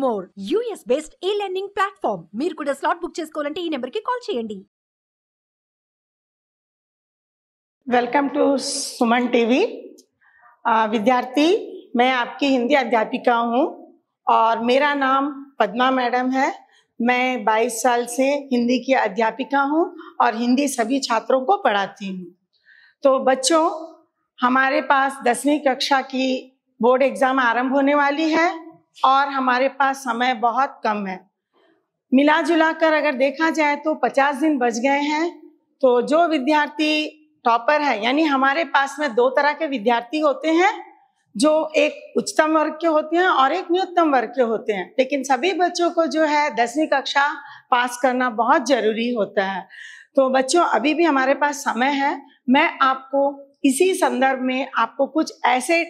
More US based ఈ learning platform. మీరు కూడా స్లాట్ బుక్ చేసుకోవాలంటే ఈ నెంబర్ కి కాల్ చేయండి. Welcome to Suman TV. विद्यार्थी, मैं आपकी हिंदी अध्यापिका हूं और मेरा नाम पद्मा मैडम है। मैं 22 साल से हिंदी की अध्यापिका हूं और हिंदी सभी छात्रों को पढ़ाती हूं। तो बच्चों, हमारे पास 10वीं कक्षा की बोर्ड एग्जाम आरंभ होने वाली है और हमारे पास समय बहुत कम है। मिला जुला कर अगर देखा जाए तो 50 दिन बच गए हैं। तो जो विद्यार्थी टॉपर है, यानी हमारे पास में दो तरह के विद्यार्थी होते हैं, जो एक उच्चतम वर्ग के होते हैं और एक न्यूनतम वर्ग के होते हैं। लेकिन सभी बच्चों को जो है 10वीं कक्षा पास करना बहुत जरूरी होता है। तो बच्चों, अभी भी हमारे पास समय है। मैं आपको इसी संदर्भ में आपको कुछ ऐसे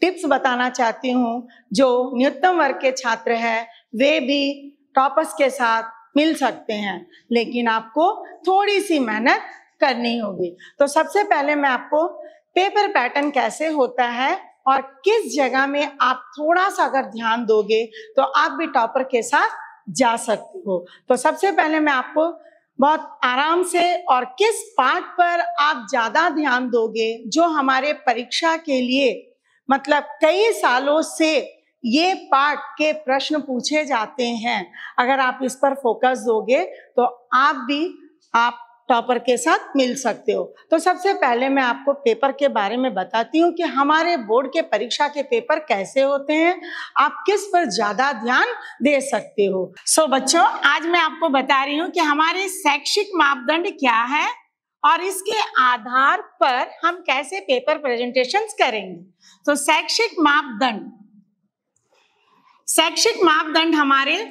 टिप्स बताना चाहती हूँ जो न्यूनतम वर्ग के छात्र हैं वे भी टॉपर्स के साथ मिल सकते हैं, लेकिन आपको थोड़ी सी मेहनत करनी होगी। तो सबसे पहले मैं आपको पेपर पैटर्न कैसे होता है और किस जगह में आप थोड़ा सा अगर ध्यान दोगे तो आप भी टॉपर के साथ जा सकते हो। तो सबसे पहले मैं आपको बहुत आराम से और किस पार्ट पर आप ज्यादा ध्यान दोगे, जो हमारे परीक्षा के लिए मतलब कई सालों से ये पार्ट के प्रश्न पूछे जाते हैं, अगर आप इस पर फोकस दोगे तो आप टॉपर के साथ मिल सकते हो। तो सबसे पहले मैं आपको पेपर के बारे में बताती हूँ कि हमारे बोर्ड के परीक्षा के पेपर कैसे होते हैं, आप किस पर ज्यादा ध्यान दे सकते हो। सो बच्चों, आज मैं आपको बता रही हूँ कि हमारे शैक्षिक मापदंड क्या है और इसके आधार पर हम कैसे पेपर प्रेजेंटेशंस करेंगे। तो शैक्षिक मापदंड हमारे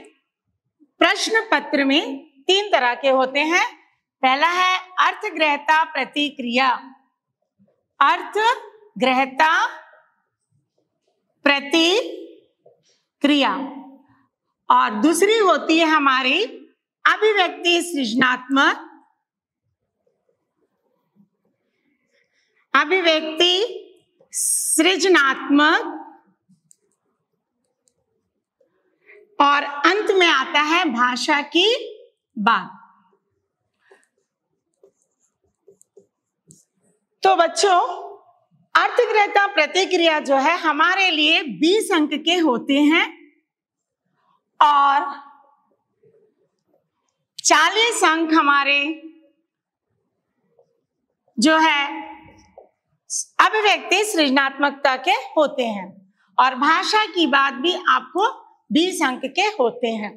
प्रश्न पत्र में 3 तरह के होते हैं। पहला है अर्थग्रहता प्रतिक्रिया। अर्थग्रहता प्रतिक्रिया। और दूसरी होती है हमारी अभिव्यक्ति सृजनात्मक। अभिव्यक्ति सृजनात्मक। और अंत में आता है भाषा की बात। तो बच्चों, अर्थग्रहता प्रतिक्रिया जो है हमारे लिए 20 अंक के होते हैं और 40 अंक हमारे जो है अभिव्यक्ति सृजनात्मकता के होते हैं और भाषा की बात भी आपको 20 अंक के होते हैं।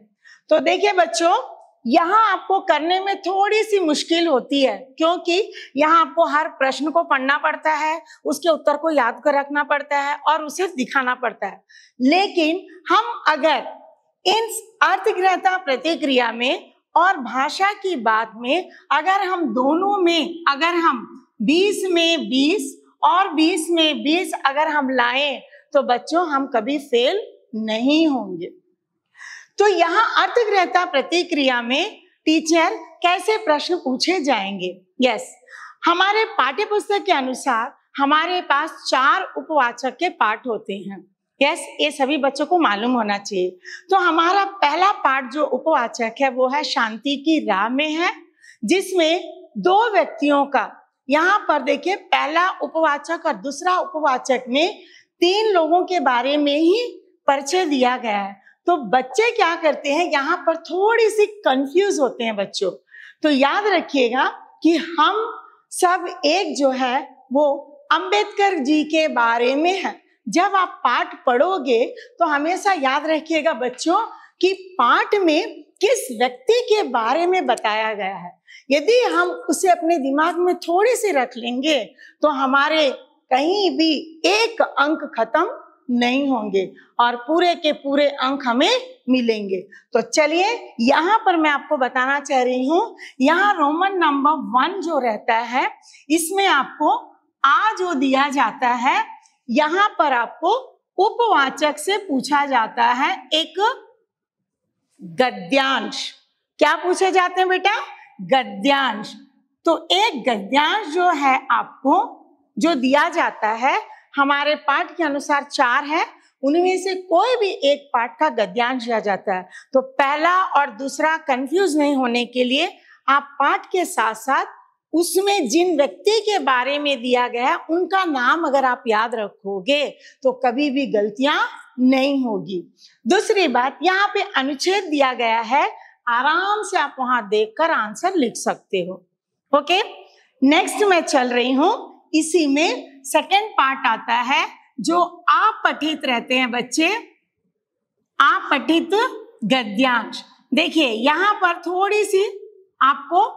तो देखिए बच्चों, यहाँ आपको करने में थोड़ी सी मुश्किल होती है, क्योंकि यहाँ आपको हर प्रश्न को पढ़ना पड़ता है, उसके उत्तर को याद कर रखना पड़ता है और उसे दिखाना पड़ता है। लेकिन हम अगर इन अर्थग्रहता प्रतिक्रिया में और भाषा की बात में अगर हम दोनों में अगर हम 20 में 20 और 20 में 20 अगर हम लाएं तो बच्चों हम कभी फेल नहीं होंगे। तो यहाँ अर्थग्रहता प्रतिक्रिया में टीचर कैसे प्रश्न पूछे जाएंगे। हमारे पाठ्य पुस्तक के अनुसार हमारे पास 4 उपवाचक के पाठ होते हैं। ये सभी बच्चों को मालूम होना चाहिए। तो हमारा पहला पाठ जो उपवाचक है वो है शांति की राह में है, जिसमें 2 व्यक्तियों का, यहाँ पर देखिए पहला उपवाचक और दूसरा उपवाचक में 3 लोगों के बारे में ही परिचय दिया गया है। तो बच्चे क्या करते हैं, यहाँ पर थोड़ी सी कंफ्यूज होते हैं बच्चों। तो याद रखिएगा कि हम सब एक जो है वो अंबेडकर जी के बारे में है। जब आप पाठ पढ़ोगे तो हमेशा याद रखिएगा बच्चों कि पाठ में किस व्यक्ति के बारे में बताया गया है। यदि हम उसे अपने दिमाग में थोड़ी सी रख लेंगे तो हमारे कहीं भी 1 अंक खत्म नहीं होंगे और पूरे के पूरे अंक हमें मिलेंगे। तो चलिए, यहाँ पर मैं आपको बताना चाह रही हूँ, यहाँ रोमन नंबर 1 जो रहता है इसमें आपको आ जो दिया जाता है, यहाँ पर आपको उपवाचक से पूछा जाता है एक गद्यांश। क्या पूछे जाते हैं बेटा? गद्यांश। तो एक गद्यांश जो है आपको जो दिया जाता है हमारे पाठ के अनुसार 4 है, उनमें से कोई भी एक पाठ का गद्यांश दिया जाता है। तो पहला और दूसरा कंफ्यूज नहीं होने के लिए आप पाठ के साथ साथ उसमें जिन व्यक्ति के बारे में दिया गया है उनका नाम अगर आप याद रखोगे तो कभी भी गलतियां नहीं होगी। दूसरी बात, यहाँ पे अनुच्छेद दिया गया है, आराम से आप वहां देखकर आंसर लिख सकते हो। ओके, नेक्स्ट मैं चल रही हूं। इसी में सेकंड पार्ट आता है जो आप पठित रहते हैं बच्चे, आप पठित गद्यांश। देखिए यहाँ पर थोड़ी सी आपको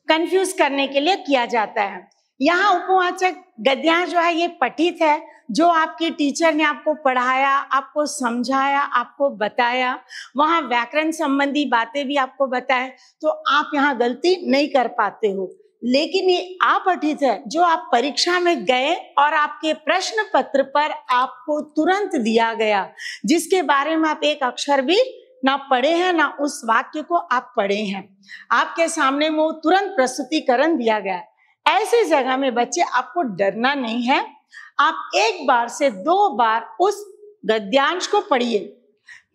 कंफ्यूज करने के लिए किया जाता है। यहाँ उपवाचक गद्यांश जो है ये पठित है, जो आपके टीचर ने आपको पढ़ाया, आपको समझाया, आपको बताया, वहां व्याकरण संबंधी बातें भी आपको बताए, तो आप यहाँ गलती नहीं कर पाते हो। लेकिन ये अपठित है जो आप परीक्षा में गए और आपके प्रश्न पत्र पर आपको तुरंत दिया गया, जिसके बारे में आप एक अक्षर भी ना पढ़े हैं ना उस वाक्य को आप पढ़े हैं, आपके सामने वो तुरंत प्रस्तुतिकरण दिया गया है। ऐसी जगह में बच्चे आपको डरना नहीं है, आप एक बार से 2 बार उस गद्यांश को पढ़िए।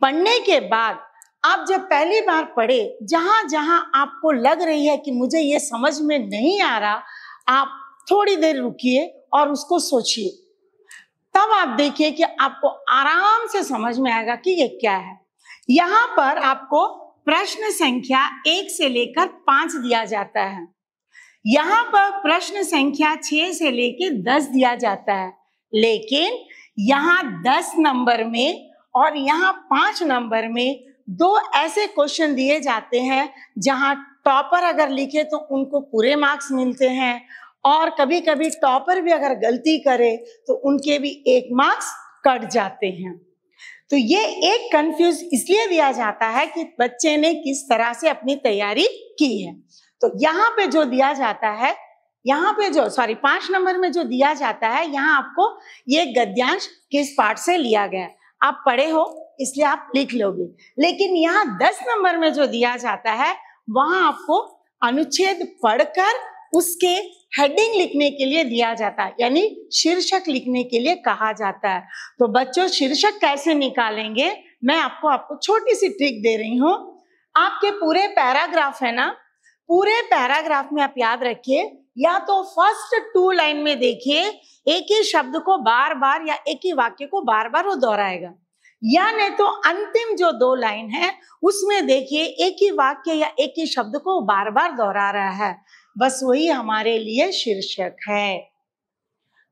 पढ़ने के बाद आप जब पहली बार पढ़े, जहां जहां आपको लग रही है कि मुझे ये समझ में नहीं आ रहा, आप थोड़ी देर रुकिए और उसको सोचिए। तब आप देखिए कि आपको आराम से समझ में आएगा कि ये क्या है। यहाँ पर आपको प्रश्न संख्या 1 से लेकर 5 दिया जाता है। यहाँ पर प्रश्न संख्या 6 से लेकर 10 दिया जाता है, लेकिन यहाँ 10 नंबर में और यहाँ 5 नंबर में 2 ऐसे क्वेश्चन दिए जाते हैं जहाँ टॉपर अगर लिखे तो उनको पूरे मार्क्स मिलते हैं, और कभी कभी टॉपर भी अगर गलती करे तो उनके भी 1 मार्क्स कट जाते हैं। तो ये एक कंफ्यूज इसलिए दिया जाता है कि बच्चे ने किस तरह से अपनी तैयारी की है। तो यहाँ पे जो दिया जाता है, यहाँ पे जो 5 नंबर में जो दिया जाता है, यहाँ आपको ये गद्यांश किस पाठ से लिया गया है आप पढ़े हो इसलिए आप लिख लोगे। लेकिन यहाँ 10 नंबर में जो दिया जाता है वहां आपको अनुच्छेद पढ़कर उसके हेडिंग लिखने के लिए दिया जाता है, यानी शीर्षक लिखने के लिए कहा जाता है। तो बच्चों शीर्षक कैसे निकालेंगे, मैं आपको छोटी सी ट्रिक दे रही हूँ। आपके पूरे पैराग्राफ है ना, पूरे पैराग्राफ में आप याद रखिए, या तो फर्स्ट 2 लाइन में देखिए एक ही शब्द को बार बार या एक ही वाक्य को बार बार वो दोहराएगा, या नहीं तो अंतिम जो 2 लाइन है उसमें देखिए एक ही वाक्य या एक ही शब्द को बार बार दोहरा रहा है। बस वही हमारे लिए शीर्षक है।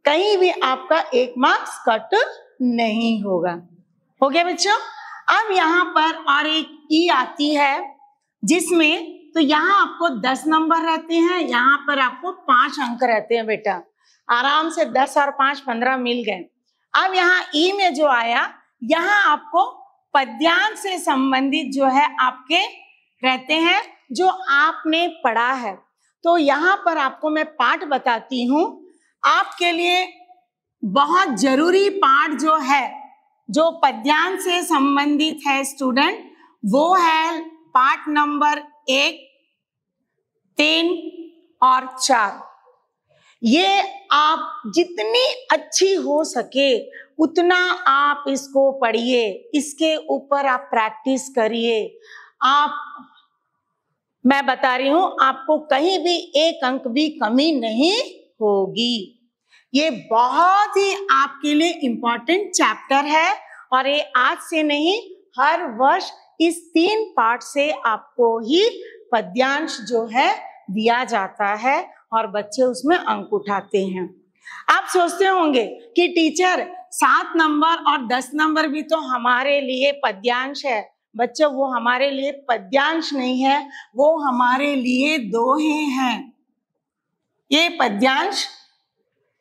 कहीं भी आपका 1 मार्क्स कट नहीं होगा। हो गया बच्चों। अब यहाँ पर और एक ई आती है जिसमें, तो यहाँ आपको 10 नंबर रहते हैं, यहाँ पर आपको 5 अंक रहते हैं बेटा। आराम से 10 और 5 15 मिल गए। अब यहाँ ई में जो आया, यहाँ आपको पद्यांश से संबंधित जो है आपके रहते हैं जो आपने पढ़ा है। तो यहाँ पर आपको मैं पाठ बताती हूँ। आपके लिए बहुत जरूरी पाठ जो है, जो पद्यांश से संबंधित है स्टूडेंट, वो है पाठ नंबर 1, 3 और 4। ये आप जितनी अच्छी हो सके उतना आप इसको पढ़िए, इसके ऊपर आप प्रैक्टिस करिए। मैं बता रही हूं आपको कहीं भी 1 अंक भी कमी नहीं होगी। ये बहुत ही आपके लिए इम्पोर्टेंट चैप्टर है, और ये आज से नहीं, हर वर्ष इस 3 पार्ट से आपको ही पद्यांश जो है दिया जाता है और बच्चे उसमें अंक उठाते हैं। आप सोचते होंगे कि टीचर 7 नंबर और 10 नंबर भी तो हमारे लिए पद्यांश है। बच्चों वो हमारे लिए पद्यांश नहीं है, वो हमारे लिए दोहे हैं। ये पद्यांश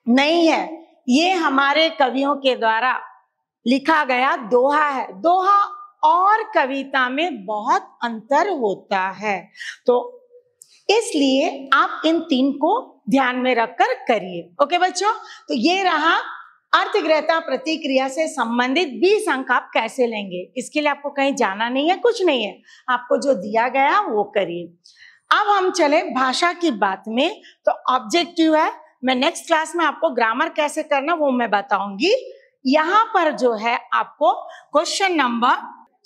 नहीं है, ये हमारे कवियों के द्वारा लिखा गया दोहा है। दोहा और कविता में बहुत अंतर होता है, तो इसलिए आप इन 3 को ध्यान में रखकर करिए। ओके बच्चों, तो ये रहा अर्थगृहता प्रतिक्रिया से संबंधित 20 अंक आप कैसे लेंगे। इसके लिए आपको कहीं जाना नहीं है, कुछ नहीं है, आपको जो दिया गया वो करिए। अब हम चले भाषा की बात में। तो ऑब्जेक्टिव है, मैं नेक्स्ट क्लास में आपको ग्रामर कैसे करना वो मैं बताऊंगी। यहाँ पर जो है आपको क्वेश्चन नंबर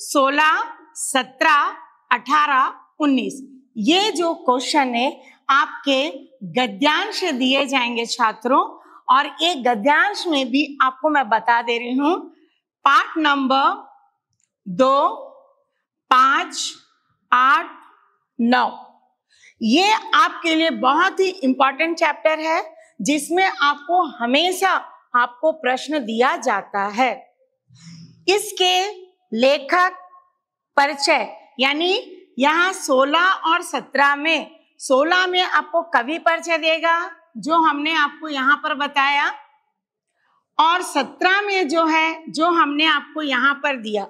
16, 17, 18, 19 ये जो क्वेश्चन है आपके गद्यांश दिए जाएंगे छात्रों। और एक गद्यांश में भी आपको मैं बता दे रही हूं, पार्ट नंबर 2, 5, 8, 9 ये आपके लिए बहुत ही इंपॉर्टेंट चैप्टर है, जिसमें आपको हमेशा आपको प्रश्न दिया जाता है। इसके लेखक परिचय यानी यहाँ 16 और 17 में 16 में आपको कवि परिचय देगा जो हमने आपको यहाँ पर बताया, और 17 में जो है जो हमने आपको यहाँ पर दिया,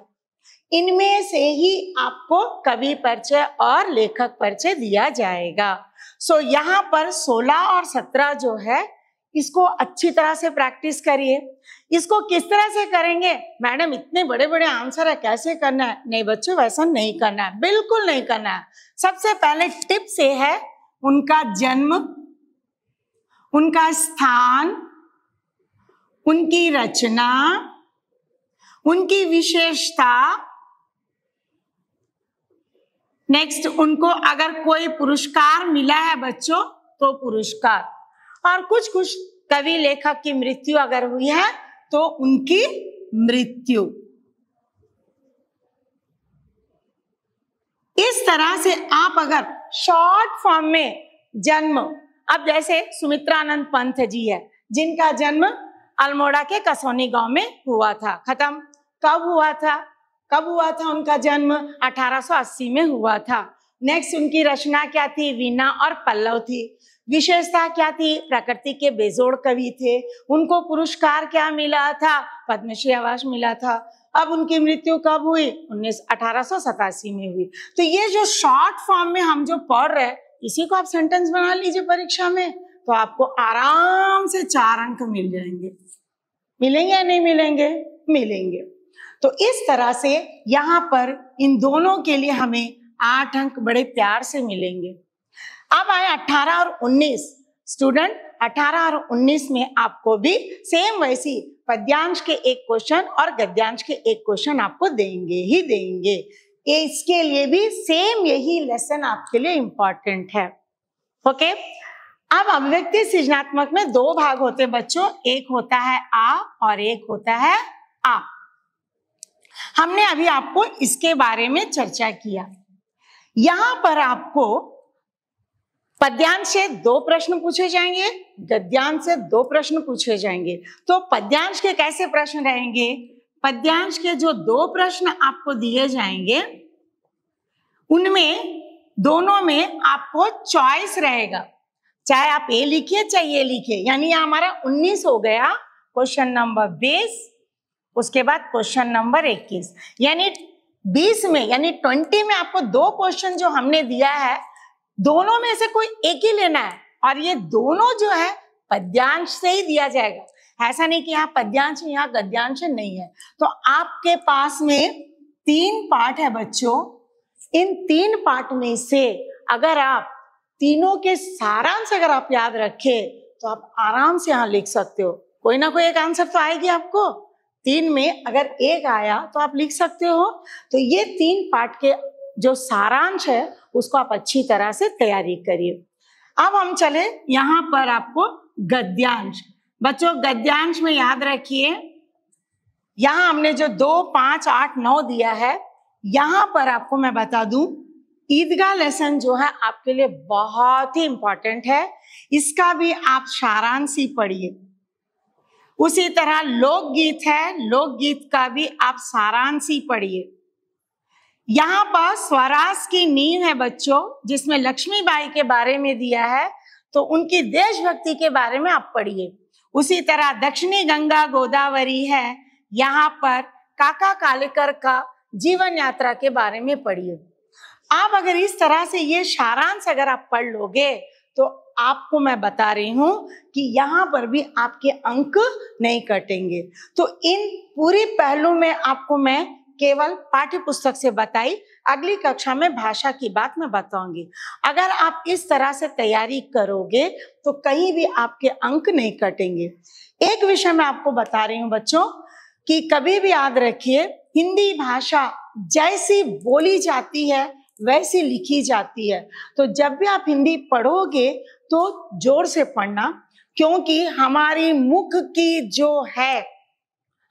इनमें से ही आपको कवि परिचय और लेखक परिचय दिया जाएगा। सो यहाँ पर 16 और 17 जो है इसको अच्छी तरह से प्रैक्टिस करिए। इसको किस तरह से करेंगे मैडम, इतने बड़े बड़े आंसर है, कैसे करना है? नहीं बच्चों, वैसा नहीं करना है, बिल्कुल नहीं करना है। सबसे पहले टिप से है उनका जन्म, उनका स्थान, उनकी रचना, उनकी विशेषता, नेक्स्ट उनको अगर कोई पुरस्कार मिला है बच्चों तो पुरस्कार, और कुछ कुछ कवि लेखक की मृत्यु अगर हुई है तो उनकी मृत्यु। इस तरह से आप अगर शॉर्ट फॉर्म में जन्म, अब जैसे सुमित्रानंद पंत जी है जिनका जन्म अल्मोड़ा के कसौनी गांव में हुआ था, खत्म। कब हुआ था? कब हुआ था उनका जन्म? 1880 में हुआ था। नेक्स्ट उनकी रचना क्या थी? वीणा और पल्लव थी। विशेषता क्या थी? प्रकृति के बेजोड़ कवि थे। उनको पुरस्कार क्या मिला था? पद्मश्री अवार्ड मिला था। अब उनकी मृत्यु कब हुई? 1887 में हुई। तो ये जो शॉर्ट फॉर्म में हम जो पढ़ रहे हैं, इसी को आप सेंटेंस बना लीजिए परीक्षा में, तो आपको आराम से 4 अंक मिल जाएंगे। मिलेंगे या नहीं मिलेंगे? मिलेंगे। तो इस तरह से यहाँ पर इन दोनों के लिए हमें 8 अंक बड़े प्यार से मिलेंगे। अब आए 18 और 19। स्टूडेंट 18 और 19 में आपको भी सेम वैसी पद्यांश के एक क्वेश्चन और गद्यांश के एक क्वेश्चन आपको देंगे ही देंगे। इसके लिए भी सेम यही लेसन आपके लिए इंपॉर्टेंट है। ओके, अब अभिव्यक्ति सृजनात्मक में 2 भाग होते हैं बच्चों, एक होता है आ और एक होता है आ। हमने अभी आपको इसके बारे में चर्चा किया। यहां पर आपको पद्यांश से 2 प्रश्न पूछे जाएंगे, गद्यांश से 2 प्रश्न पूछे जाएंगे। तो पद्यांश के कैसे प्रश्न रहेंगे? पद्यांश के जो 2 प्रश्न आपको दिए जाएंगे उनमें दोनों में आपको चॉइस रहेगा, चाहे आप ए लिखिए चाहे ये लिखिए। यानी हमारा 19 हो गया, क्वेश्चन नंबर 20, उसके बाद क्वेश्चन नंबर 21। यानी 20 में यानी 20 में आपको 2 क्वेश्चन जो हमने दिया है, दोनों में से कोई एक ही लेना है, और ये दोनों जो है पद्यांश से ही दिया जाएगा। ऐसा नहीं कि यहाँ पद्यांश यहाँ गद्यांश नहीं है। तो आपके पास में 3 पार्ट है बच्चों। इन 3 पार्ट में से अगर आप तीनों के सारांश अगर आप याद रखें तो आप आराम से यहाँ लिख सकते हो। कोई ना कोई एक आंसर तो आएगी आपको। 3 में अगर एक आया तो आप लिख सकते हो। तो ये 3 पार्ट के जो सारांश है उसको आप अच्छी तरह से तैयारी करिए। अब हम चले यहाँ पर आपको गद्यांश। बच्चों गद्यांश में याद रखिए, यहाँ हमने जो 2, 5, 8, 9 दिया है, यहाँ पर आपको मैं बता दूं ईदगाह लेसन जो है आपके लिए बहुत ही इंपॉर्टेंट है। इसका भी आप सारांश ही पढ़िए। उसी तरह लोकगीत है, लोकगीत का भी आप सारांश ही पढ़िए। यहाँ पर स्वराज की नींव है बच्चों, जिसमें लक्ष्मीबाई के बारे में दिया है, तो उनकी देशभक्ति के बारे में आप पढ़िए। उसी तरह दक्षिणी गंगा गोदावरी है, यहाँ पर काका कालेकर का जीवन यात्रा के बारे में पढ़िए। आप अगर इस तरह से ये सारांश अगर आप पढ़ लोगे तो आपको मैं बता रही हूं कि यहाँ पर भी आपके अंक नहीं कटेंगे। तो इन पूरी पहलू में आपको मैं केवल पाठ्य पुस्तक से बताई, अगली कक्षा में भाषा की बात मैं बताऊंगी। अगर आप इस तरह से तैयारी करोगे तो कहीं भी आपके अंक नहीं कटेंगे। एक विषय मैं आपको बता रही हूँ बच्चों, कि कभी भी याद रखिए, हिंदी भाषा जैसी बोली जाती है वैसी लिखी जाती है। तो जब भी आप हिंदी पढ़ोगे तो जोर से पढ़ना, क्योंकि हमारी मुख की जो है,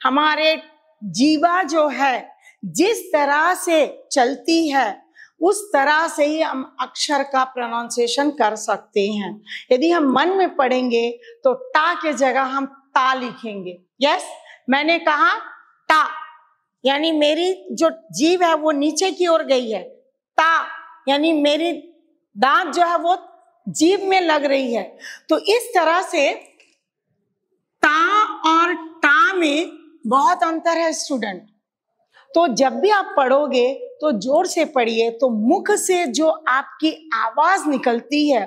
हमारे जीवा जो है, जिस तरह से चलती है उस तरह से ही हम अक्षर का प्रोनाउंसिएशन कर सकते हैं। यदि हम मन में पढ़ेंगे तो टा के जगह हम ता लिखेंगे। यस, मैंने कहा टा, यानी मेरी जो जीभ है वो नीचे की ओर गई है। ता यानी मेरी दांत जो है वो जीभ में लग रही है। तो इस तरह से ता और टा में बहुत अंतर है स्टूडेंट। तो जब भी आप पढ़ोगे तो जोर से पढ़िए, तो मुख से जो आपकी आवाज निकलती है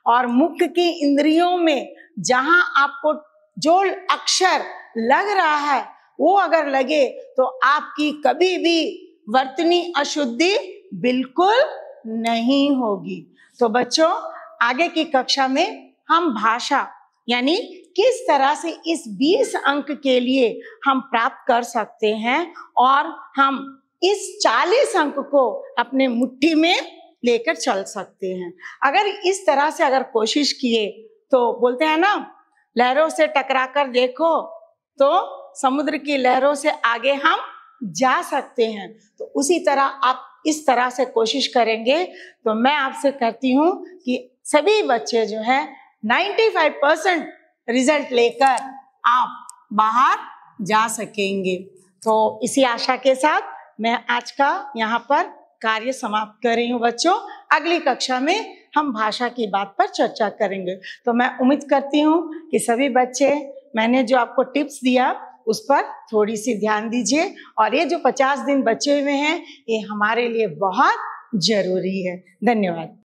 और मुख की इंद्रियों में जहां आपको जो अक्षर लग रहा है वो अगर लगे तो आपकी कभी भी वर्तनी अशुद्धि बिल्कुल नहीं होगी। तो बच्चों, आगे की कक्षा में हम भाषा यानी किस तरह से इस 20 अंक के लिए हम प्राप्त कर सकते हैं और हम इस 40 अंक को अपने मुट्ठी में लेकर चल सकते हैं। अगर इस तरह से अगर कोशिश किए तो बोलते हैं ना, लहरों से टकरा कर देखो तो समुद्र की लहरों से आगे हम जा सकते हैं। तो उसी तरह आप इस तरह से कोशिश करेंगे तो मैं आपसे कहती हूँ कि सभी बच्चे जो है 95% रिजल्ट लेकर आप बाहर जा सकेंगे। तो इसी आशा के साथ मैं आज का यहाँ पर कार्य समाप्त कर रही हूँ बच्चों। अगली कक्षा में हम भाषा की बात पर चर्चा करेंगे। तो मैं उम्मीद करती हूँ कि सभी बच्चे, मैंने जो आपको टिप्स दिया उस पर थोड़ी सी ध्यान दीजिए, और ये जो 50 दिन बचे हुए हैं ये हमारे लिए बहुत जरूरी है। धन्यवाद।